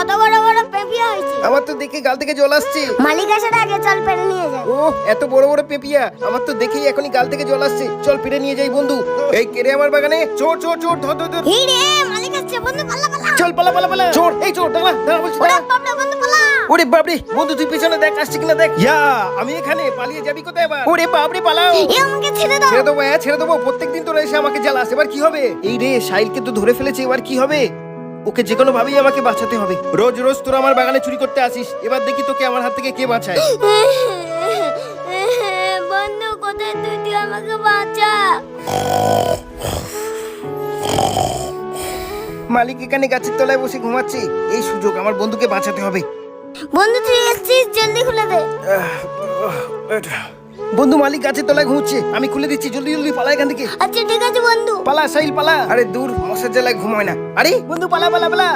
কত বড় বড় পেপিয়া হয়েছে। আমার তো দেখে গাল থেকে জল আসছে। মালিক আসার আগে চল পেরে নিয়ে যাই। ও এত বড় বড় পেপিয়া, আমার তো দেখেই এখনই গাল থেকে জল আসছে। চল পেরে নিয়ে যাই বন্ধু। এই কেড়ে আমার বাগানে, চোর চোর চোর, ধর ধর ধর। এই রে মালিক আসছে, বন্ধু পালা পালা। চল পালা পালা পালা। চোর, এই চোর, দাঁড়া দাঁড়া বলছি ওরে দাঁড়া। বাপরে বন্ধু পালা। ওরে বাপরে বন্ধু, তুই পিছনে দেখ আসছে কিনা দেখ। ইয়া আমি এখানে, পালিয়ে যাবি কোথায় এবার? ওরে বাপরে পালাও। এ আমাকে ছেড়ে দাও। ছেড়ে দেবো, হ্যাঁ ছেড়ে দেবো। প্রত্যেকদিন তোরা এসে আমাকে জ্বালাস, এবার কি হবে? এই রে সাহিলকে তো ধরে ফেলেছে, এবার কি হবে? ওকে যে কোনো ভাবেই আমাকে বাঁচাতে হবে। রোজ রোজ তোরা আমার বাগানে চুরি করতে আসিস, এবার দেখি তোকে আমার হাত থেকে কে বাঁচায়। বন্ধু কোথায় তুই, তুই আমাকে বাঁচা। মালিক এখানে গাছের তলায় বসে ঘুমাচ্ছে, এই সুযোগ আমার বন্ধুকে বাঁচাতে হবে। বন্ধু তুই এসেছিস, জলদি খুলে দে। বন্ধু মালিক গাছের তলায় ঘুমোচ্ছে, আমি খুলে দিচ্ছি, জলদি জলদি পালা এখান থেকে। আচ্ছা ঠিক আছে বন্ধু। পালা সাহিল পালা। আরে দূর, মশার জ্বালায় ঘুমায় না। আরে বন্ধু পালা পালা পালা।